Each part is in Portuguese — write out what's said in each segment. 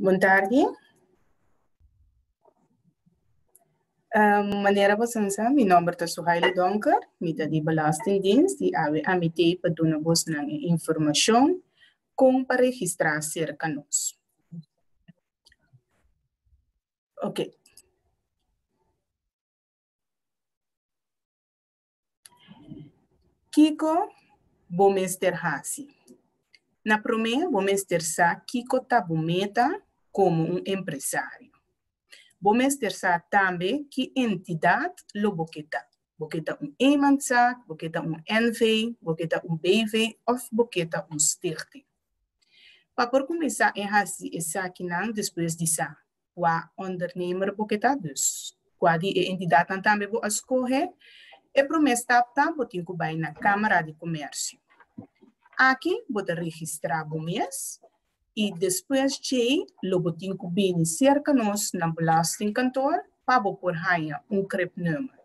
Boa tarde. Meneer Bosansa, mijn naam is Suhaili Donker, met de Belastingdienst, die AWT para doen vos na informação com para registrar canos. Ok. Kiko, bomester hasi. Na primeira, bomester sa Kiko tabumeta como empresário. Bomester sa também que entidade lo boqueta. Boqueta eenmanszaak, boqueta NV, boqueta BV of boqueta stichting. Para começar em hasi essa aqui não depois disso, o ondernemer boqueta dus. Quando a entidade também vou escolher, e promessa tá botin que vai na Câmara de Comércio. Aqui vou registrar o mês. E depois de lo botin que bem cerca nós na belastingkantoor, para por ganhar CRIP-nummer.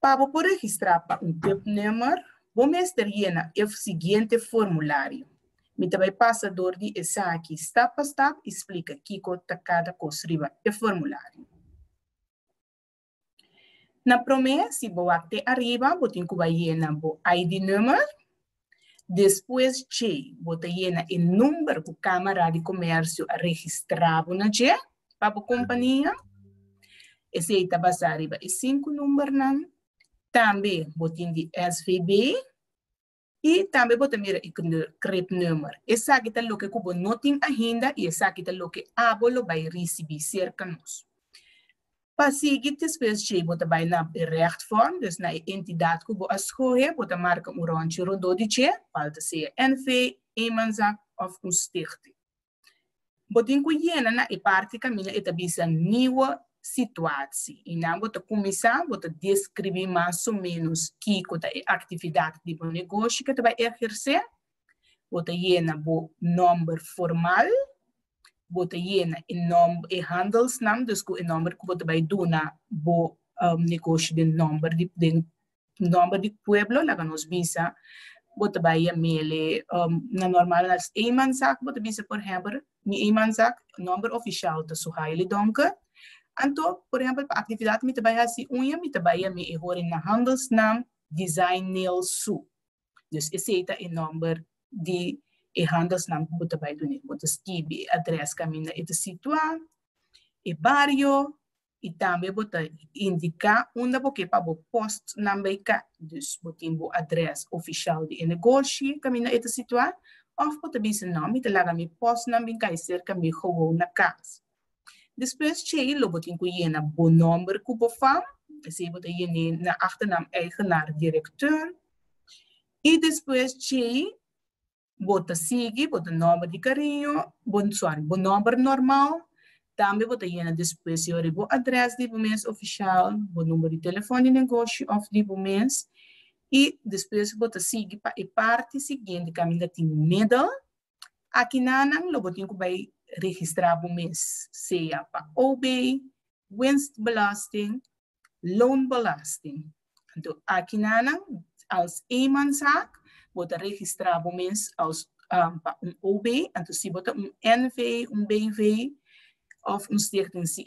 Para por registrar para CRIP-nummer, vamos ter o seguinte formulário. Me também passador de essa aqui, step a step, explica que cada coisa é formulário. Na primeira, se vou até arriba, botin que vai llenar o ID number. Depois de botar o número que a Câmara de Comércio registrava na G para a companhia. Esse aí está basado em 5 números. Também botar de SVB. E também botar o CRIP-nummer. Esse aqui está o que eu não tenho ainda e esse aqui está o que a bolo vai receber cerca nós. Para seguir, depois de botar vai na rechtvorm, dus na entidade que você escolher, botar marca rondje rondom de che, falta ser NV, eenmanszaak of stichting. Botin que jena na parte caminha e tabisa nieuwe situatie. E na botar começar, botar descrever mais ou menos que a atividade de um negócio que vai exercer. Botar jena bo número formal. Bota jena in nome e handelsnaam, dus o número que você vai doen na bo negócio de número de pueblo, lá que nós visa, bota vai a mele na normal as eenmanszaak, bota visa por exemplo, mi eenmanszaak, número oficial da Suhaili Donker. Anto, por exemplo, para atividade me vai assim unha, me vai a me horen na handelsnaam design nail su. Dus esse é o número de e handelsnaam bota bij doen, bota stibi adres caminha e situar, e barrio, e também bota indicar onde você para o post number cá, dus botin o adres oficial de negócio caminha e situar, of bota bem seu nome, te laga mi post number cá e cerca mi gewoon na casa. Depois che lo botin ku jena bo number ku bo fam, esse bota jena na achternaam eigenaar directeur, e depois che bota sigue, bota nome de carinho, bom nome normal, também bota jena depois o adres de mês oficial, o número de telefone de negócio of de mês, e depois bota sigue para a parte seguinte, caminho tem middle, aqui nanang lo botin que vai registrar o mês, seja para OB, winstbelasting, loonbelasting. Então, aqui nanang, als eenmanszaak, bota registrar o mês als OB, então se bota NV, BV, of stichting, se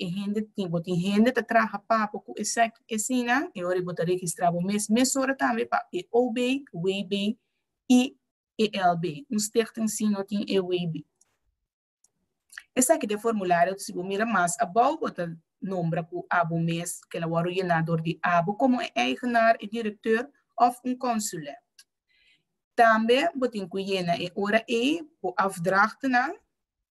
tem bota em renda, tá traga papo com esse não, e ora bota registrar o mês hora também para OB, WB e ELB, stichting se não tem EWB. Esse aqui é o formulário, se você mira mais abaixo, bota número para o mês, que é o orientador de abo, como eigenaar e diretor of consulent. Também botin ku jena e ora e po afdrachten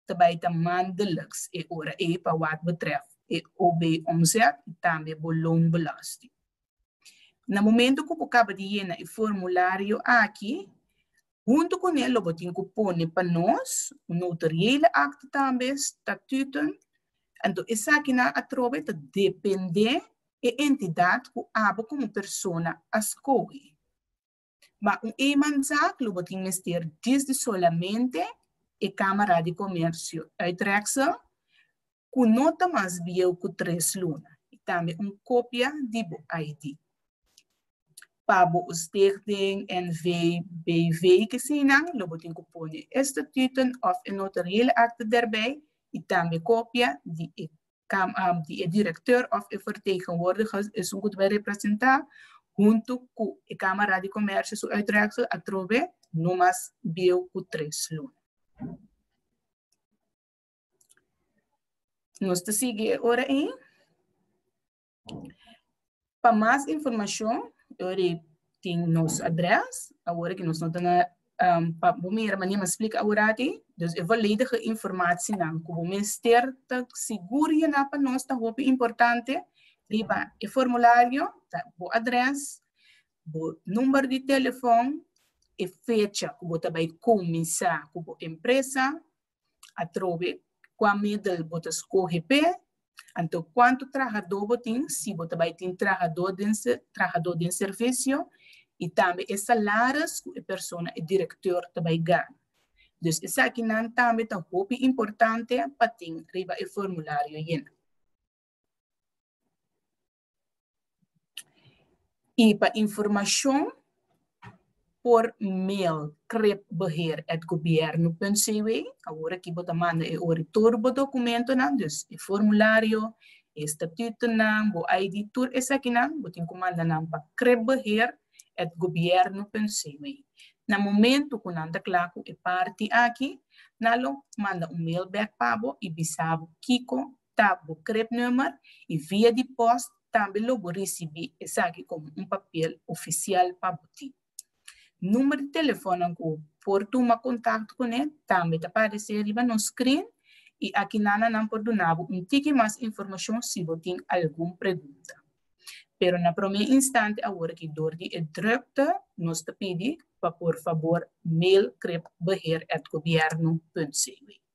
daarbij de maandelijks e ora e pa wat betreft e OB omzet e também bo loonbelasting. Na momento que acaba de jena e formulário aqui, junto com ele botin ku pone para nós, notariële akte também, statuten, então essa aqui na atrobe te depende e entidade que aba como persona escolhe. Mas eenmanszaak lo botin mester desde solamente a Câmara de Comércio uitreksel, com nota mais biel com 3 lunas, e também cópia de ID. Pabo stichting en VBV gezien, lo botin kupone statuten of een notariële akte daarbij, die tambe kopia die directeur of een vertegenwoordiger is een goed bij representar, junto com a Câmara de Comércio su uitreiksel a trove numas bio cu 3 luna. Nós te sigue ora aí. Para mais informação, eu tenho nosso adres, agora que nós não temos para o mas explica agora aqui, dus é volledige informatie não, como o ministério está seguro e na para nós está muito importante, riba o formulário, o adres, o número de telefone, e fecha que você vai começar com a empresa, a trove qual medel você escolhe pé, então quanto trabalhador você tem, se você vai ter trabalhador de serviço, e também os salários que a pessoa, o diretor, vai ganhar. Então, isso aqui também é muito importante para ter o formulário. E para informação, por mail, crepbeheer@governo.cw. Agora que você manda o retorno do documento, dus o formulário, o estatuto, o ID tour, esse aqui, você comanda para crepbeheer@governo.cw. No momento que nanda claro é parte aqui, nalo manda mail back para e bisabo Kiko, tabo crep number e via de post também logo receber esse aqui como papel oficial para você. Número de telefone que por tomar contato com ele também aparecer no screen e aqui não pode dar tique mais informação se você tem alguma pergunta. Pero na primeiro instante agora que door die drukte nos te pedir para por favor mail crepbeheer@governo.cw.